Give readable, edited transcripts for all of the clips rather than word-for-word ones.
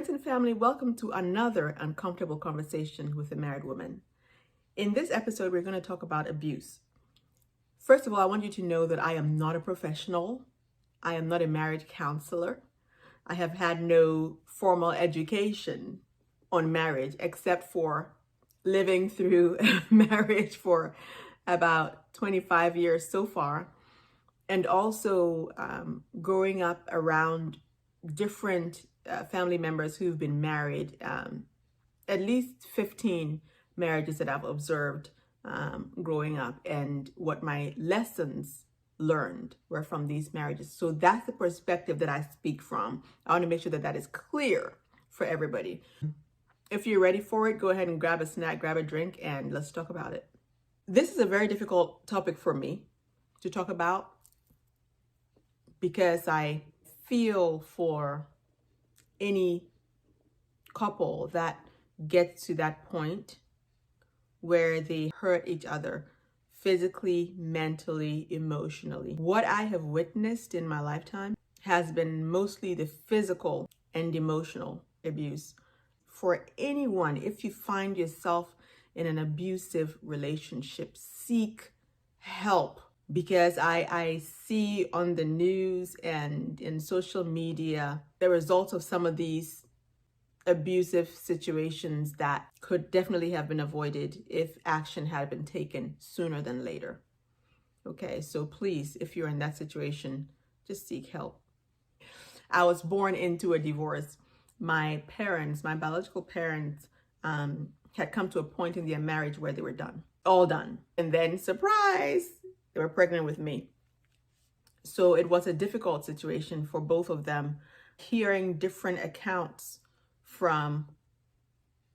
Friends and family, welcome to another uncomfortable conversation with a married woman. In this episode, we're going to talk about abuse. First of all, I want you to know that I am not a professional. I am not a marriage counselor. I have had no formal education on marriage except for living through marriage for about 25 years so far, and also growing up around different family members who've been married, at least 15 marriages that I've observed growing up, and what my lessons learned were from these marriages. So that's the perspective that I speak from. I want to make sure that that is clear for everybody. If you're ready for it, go ahead and grab a snack, grab a drink, and let's talk about it. This is a very difficult topic for me to talk about because I feel for any couple that gets to that point where they hurt each other physically, mentally, emotionally. What I have witnessed in my lifetime has been mostly the physical and emotional abuse. For anyone, if you find yourself in an abusive relationship, seek help. Because I see on the news and in social media the results of some of these abusive situations that could definitely have been avoided if action had been taken sooner than later. Okay, so please, if you're in that situation, just seek help. I was born into a divorce. My parents, my biological parents, had come to a point in their marriage where they were done, all done. And then, surprise, they were pregnant with me. So it was a difficult situation for both of them. Hearing different accounts from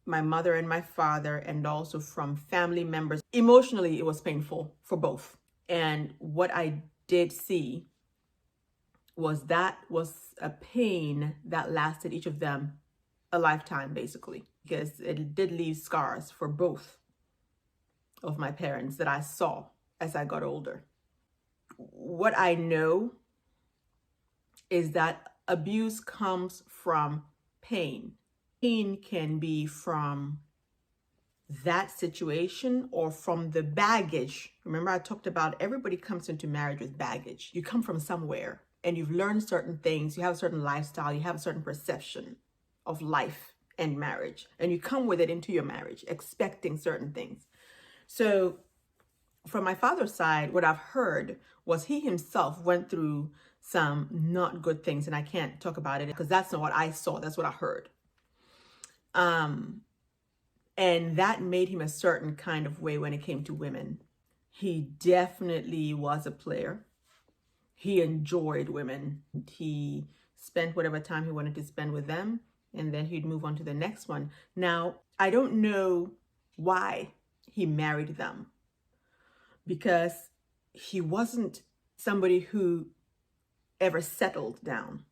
my mother and my father, and also from family members, emotionally, it was painful for both. And what I did see was that was a pain that lasted each of them a lifetime, basically, because it did leave scars for both of my parents that I saw as I got older. What I know is that abuse comes from pain. Pain can be from that situation or from the baggage. Remember, I talked about everybody comes into marriage with baggage. You come from somewhere and you've learned certain things. You have a certain lifestyle. You have a certain perception of life and marriage. And you come with it into your marriage, expecting certain things. So from my father's side, what I've heard was he himself went through some not good things, and I can't talk about it because that's not what I saw. That's what I heard. And that made him a certain kind of way when it came to women. He definitely was a player. He enjoyed women. He spent whatever time he wanted to spend with them, and then he'd move on to the next one. Now, I don't know why he married them, because he wasn't somebody who ever settled down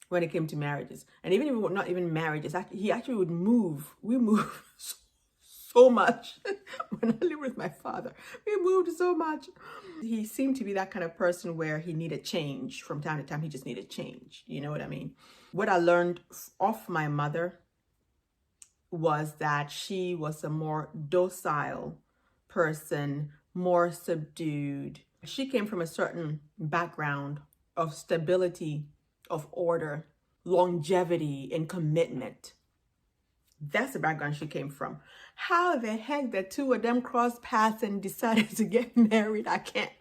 when it came to marriages. And even if not even marriages, he actually would move. We moved so much when I lived with my father. We moved so much. He seemed to be that kind of person where he needed change from time to time. He just needed change. You know what I mean? What I learned off my mother was that she was a more docile person, more subdued. She came from a certain background of stability, of order, longevity, and commitment. That's the background she came from. How the heck the two of them crossed paths and decided to get married, I can't.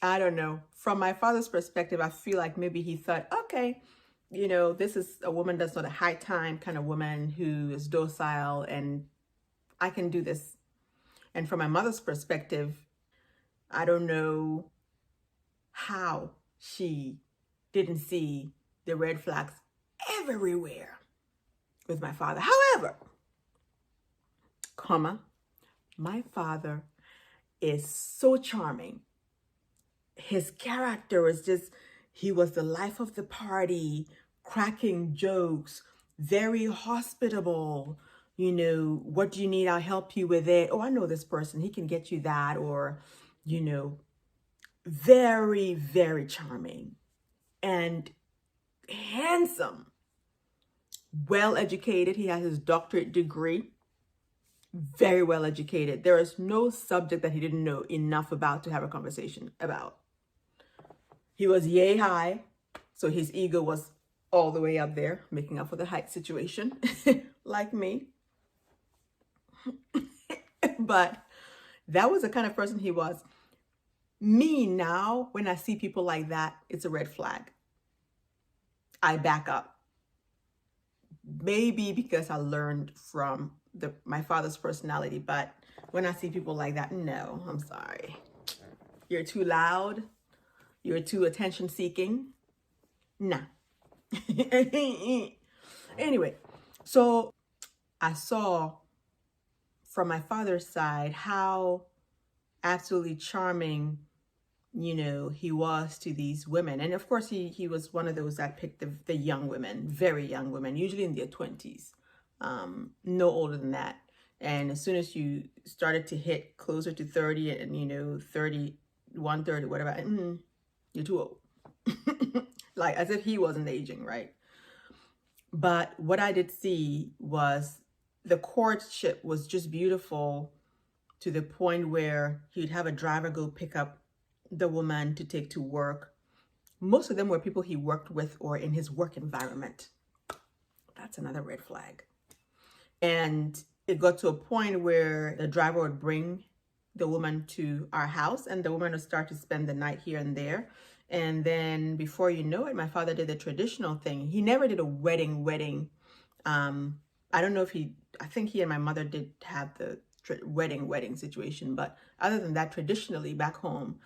I don't know. From my father's perspective, I feel like maybe he thought, okay, you know, this is a woman that's not a high time kind of woman who is docile, and I can do this. And from my mother's perspective, I don't know how she didn't see the red flags everywhere with my father. However, my father is so charming. His character is just, he was the life of the party, cracking jokes, very hospitable. You know, what do you need? I'll help you with it. Oh, I know this person. He can get you that. Or, you know, very, very charming and handsome. well educated. He has his doctorate degree, very well educated. There is no subject that he didn't know enough about to have a conversation about. He was yay high, so his ego was all the way up there, making up for the height situation, like me. But that was the kind of person he was. Me now, when I see people like that, it's a red flag. I back up. Maybe because I learned from my father's personality, but when I see people like that, no, I'm sorry. You're too loud. You're too attention seeking. Nah. Anyway, so I saw from my father's side how absolutely charming, he was to these women. And of course, he was one of those that picked the young women, very young women, usually in their 20s, no older than that. And as soon as you started to hit closer to 30 and, 31, 30, whatever, you're too old. Like as if he wasn't aging, right? But what I did see was the courtship was just beautiful to the point where he'd have a driver go pick up the woman to take to work. Most of them were people he worked with or in his work environment. That's another red flag. And it got to a point where the driver would bring the woman to our house and the woman would start to spend the night here and there. And then before you know it, my father did the traditional thing. He never did a wedding. I don't know if I think he and my mother did have the wedding situation, but other than that, traditionally back home,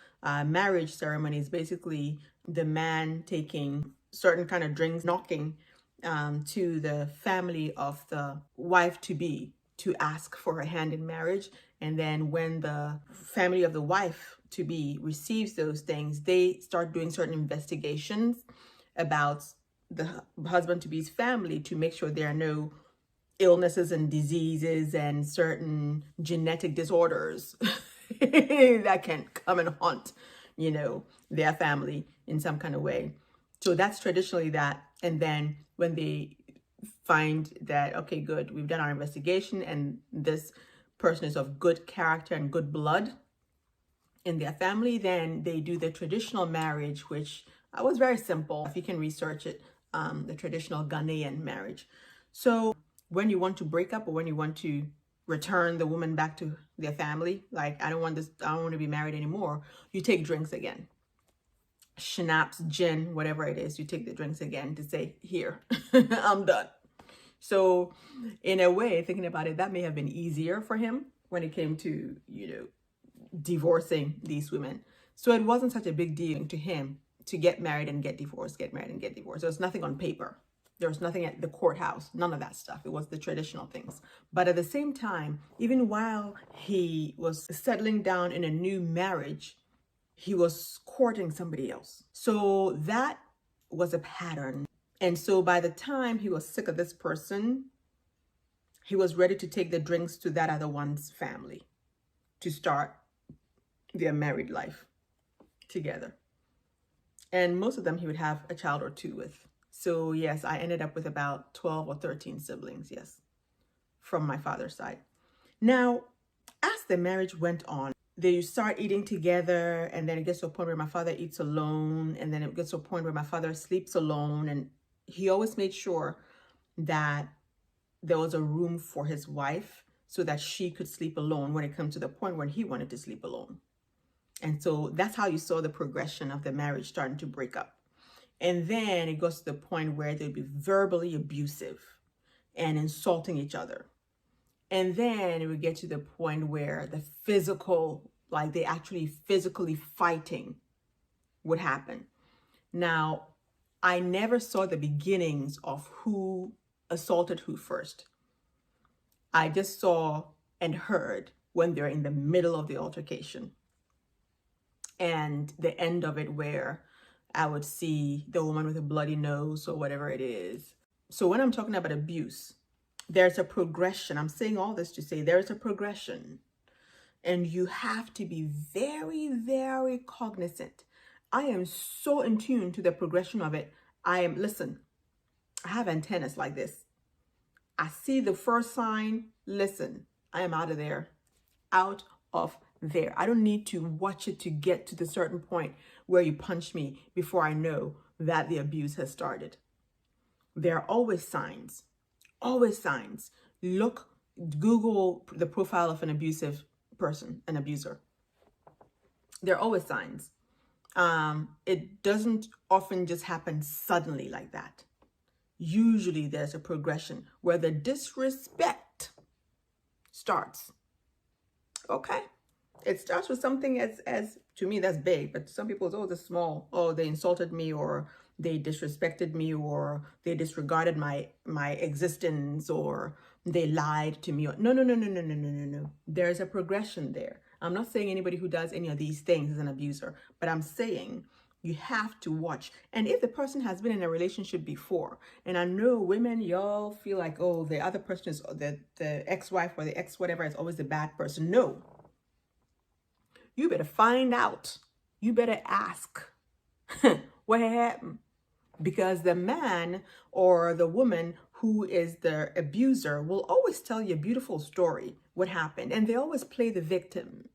marriage ceremony is basically the man taking certain kind of drinks, knocking to the family of the wife to be to ask for her hand in marriage. And then when the family of the wife to be receives those things, they start doing certain investigations about the husband to be's family to make sure there are no illnesses and diseases and certain genetic disorders that can come and haunt, their family in some kind of way. So that's traditionally that. And then when they find that, okay, good, we've done our investigation and this person is of good character and good blood in their family, then they do the traditional marriage, which was very simple. If you can research it, the traditional Ghanaian marriage. So when you want to break up or when you want to return the woman back to their family, like, I don't want to be married anymore, you take drinks again. Schnapps, gin, whatever it is, you take the drinks again to say, here, I'm done. So in a way, thinking about it, that may have been easier for him when it came to, divorcing these women. So it wasn't such a big deal to him to get married and get divorced, get married and get divorced. There was nothing on paper. There was nothing at the courthouse, none of that stuff. It was the traditional things. But at the same time, even while he was settling down in a new marriage, he was courting somebody else. So that was a pattern. And so by the time he was sick of this person, he was ready to take the drinks to that other one's family to start their married life together. And most of them he would have a child or two with. So yes, I ended up with about 12 or 13 siblings, yes, from my father's side. Now, as the marriage went on, they start eating together, and then it gets to a point where my father eats alone, and then it gets to a point where my father sleeps alone, and he always made sure that there was a room for his wife so that she could sleep alone when it comes to the point when he wanted to sleep alone. And so that's how you saw the progression of the marriage starting to break up. And then it goes to the point where they'd be verbally abusive and insulting each other. And then it would get to the point where the physical, like they actually physically fighting would happen. Now, I never saw the beginnings of who assaulted who first. I just saw and heard when they're in the middle of the altercation. And the end of it where I would see the woman with a bloody nose or whatever it is. So when I'm talking about abuse, there's a progression. I'm saying all this to say there's a progression. And you have to be very, very cognizant. I am so in tune to the progression of it. Listen, I have antennas like this. I see the first sign, listen, I am out of there. Out of there. I don't need to watch it to get to the certain point where you punch me before I know that the abuse has started. There are always signs. Always signs. Look, Google the profile of an abusive person, an abuser. There are always signs. It doesn't often just happen suddenly like that. Usually there's a progression where the disrespect starts. Okay. It starts with something as to me that's big, but some people it's oh, this small. Oh, they insulted me, or they disrespected me, or they disregarded my existence, or they lied to me. No, no, no, no, no, no, no, no, no. There's a progression there. I'm not saying anybody who does any of these things is an abuser, but I'm saying you have to watch. And if the person has been in a relationship before, and I know women, y'all feel like, oh, the other person is the ex-wife or the ex whatever is always the bad person. No. You better find out. You better ask what happened. Because the man or the woman who is the abuser will always tell you a beautiful story, what happened. And they always play the victim.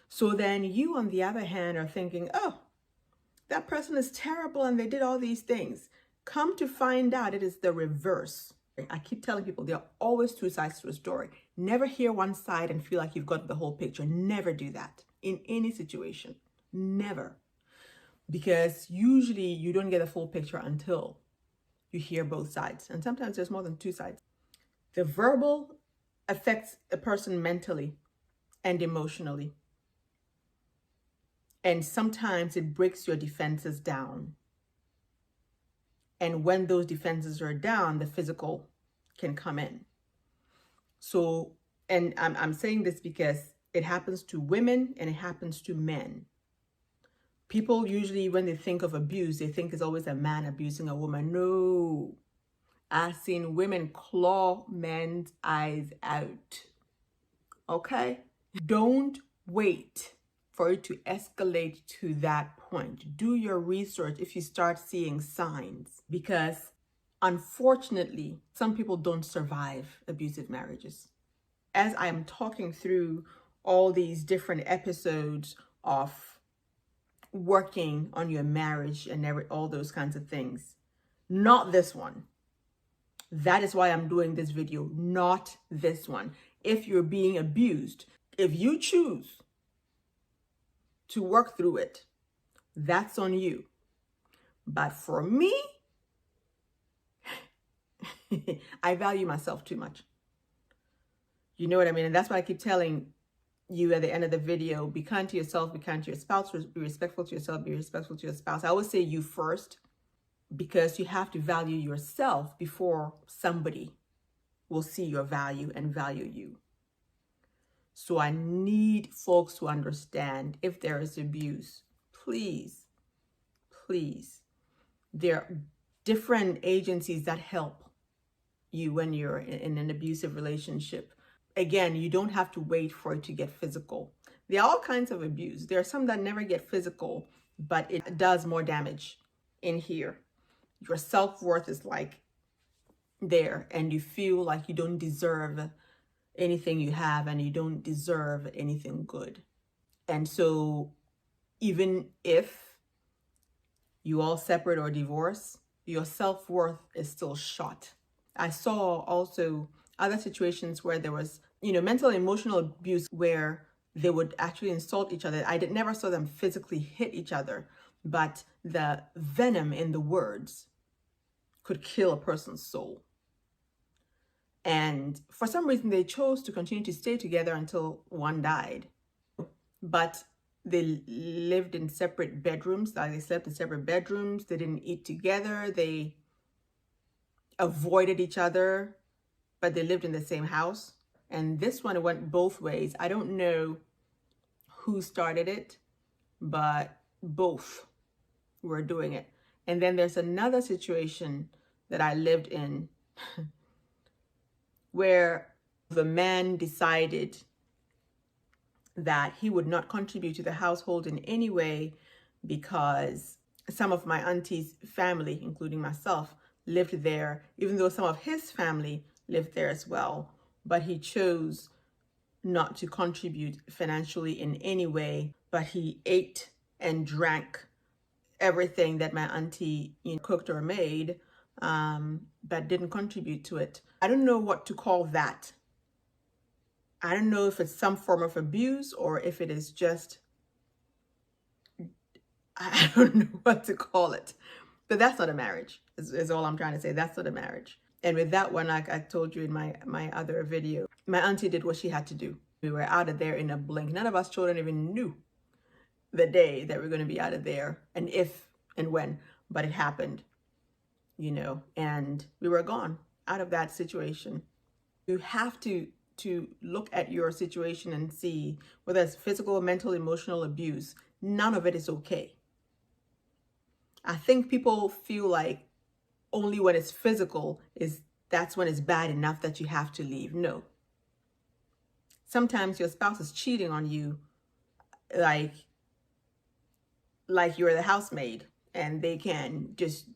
So then you, on the other hand, are thinking, oh, that person is terrible and they did all these things. Come to find out, it is the reverse. I keep telling people there are always two sides to a story. Never hear one side and feel like you've got the whole picture. Never do that in any situation. Never. Because usually you don't get a full picture until you hear both sides. And sometimes there's more than two sides. The verbal affects a person mentally and emotionally. And sometimes it breaks your defenses down. And when those defenses are down, the physical can come in. So, and I'm saying this because it happens to women and it happens to men. People usually, when they think of abuse, they think it's always a man abusing a woman. No. I've seen women claw men's eyes out. Okay? Don't wait for it to escalate to that point. Do your research if you start seeing signs, because unfortunately, some people don't survive abusive marriages. As I'm talking through all these different episodes of working on your marriage and all those kinds of things, not this one. That is why I'm doing this video, not this one. If you're being abused, if you choose to work through it, that's on you. But for me, I value myself too much. You know what I mean? And that's why I keep telling you at the end of the video, be kind to yourself, be kind to your spouse, be respectful to yourself, be respectful to your spouse. I always say you first, because you have to value yourself before somebody will see your value and value you. So I need folks to understand, if there is abuse, please, please, there are different agencies that help you when you're in an abusive relationship. Again, you don't have to wait for it to get physical. There are all kinds of abuse. There are some that never get physical, but it does more damage in here. Your self-worth is like there, and you feel like you don't deserve anything you have, and you don't deserve anything good. And so even if you all separate or divorce, your self-worth is still shot. I saw also other situations where there was, mental and emotional abuse where they would actually insult each other. I never saw them physically hit each other, but the venom in the words could kill a person's soul. And for some reason, they chose to continue to stay together until one died. But they lived in separate bedrooms. They slept in separate bedrooms. They didn't eat together. They avoided each other, but they lived in the same house. And this one, it went both ways. I don't know who started it, but both were doing it. And then there's another situation that I lived in where the man decided that he would not contribute to the household in any way because some of my auntie's family, including myself, lived there, even though some of his family lived there as well. But he chose not to contribute financially in any way, but he ate and drank everything that my auntie cooked or made, but didn't contribute to it. I don't know what to call that. I don't know if it's some form of abuse or if it is just, I don't know what to call it. But that's not a marriage, is all I'm trying to say. That's not a marriage. And with that one, like I told you in my other video, my auntie did what she had to do. We were out of there in a blink. None of us children even knew the day that we're going to be out of there and if and when, but it happened, and we were gone out of that situation. You have to look at your situation and see whether it's physical, mental, emotional abuse. None of it is okay. I think people feel like only when it's physical that's when it's bad enough that you have to leave. No. Sometimes your spouse is cheating on you like you're the housemaid, and they can just,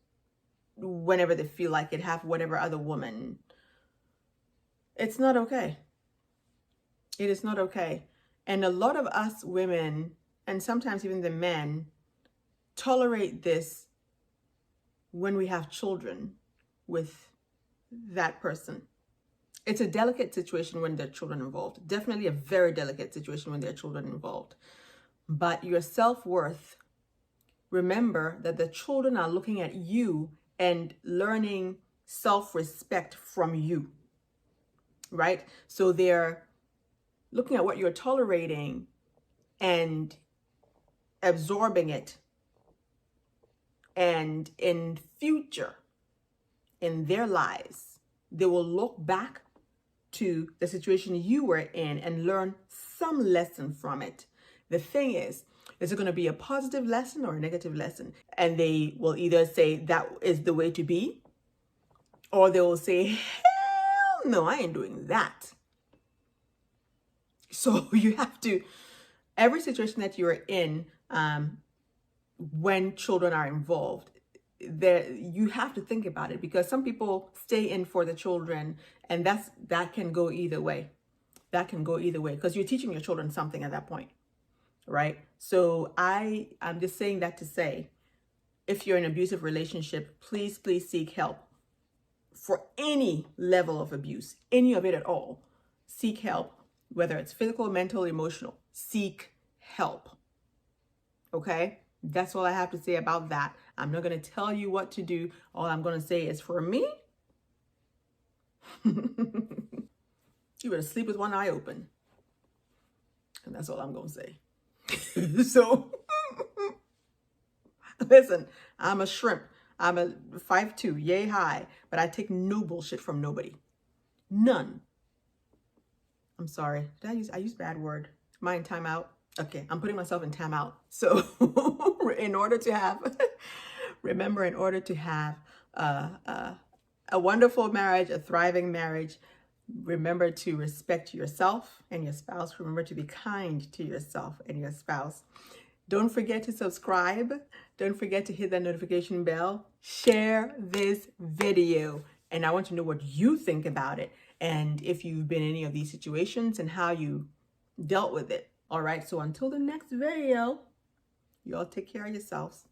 whenever they feel like it, have whatever other woman. It's not okay. It is not okay. And a lot of us women, and sometimes even the men, tolerate this when we have children with that person. It's a delicate situation when there are children involved. Definitely a very delicate situation when there are children involved. But your self-worth, remember that the children are looking at you and learning self-respect from you, right? So they're looking at what you're tolerating and absorbing it. And in future, in their lives, they will look back to the situation you were in and learn some lesson from it. The thing is it going to be a positive lesson or a negative lesson? And they will either say that is the way to be, or they will say, hell no, I ain't doing that. So you have to, every situation that you're in, when children are involved, you have to think about it, because some people stay in for the children, and that can go either way. That can go either way, because you're teaching your children something at that point, right? So I'm just saying that to say, if you're in an abusive relationship, please seek help for any level of abuse, any of it at all. Seek help, whether it's physical, mental, emotional. Seek help. Okay? That's all I have to say about that. I'm not going to tell you what to do. All I'm going to say is, for me, you better sleep with one eye open. And that's all I'm going to say. So, listen, I'm a shrimp. I'm a 5'2", yay high, but I take no bullshit from nobody. None. I'm sorry. I use bad word. Am I in timeout? Okay, I'm putting myself in timeout. So in order to have, remember, in order to have a wonderful marriage, a thriving marriage, remember to respect yourself and your spouse. Remember to be kind to yourself and your spouse. Don't forget to subscribe. Don't forget to hit that notification bell. Share this video. And I want to know what you think about it, and if you've been in any of these situations and how you dealt with it. All right, so until the next video, you all take care of yourselves.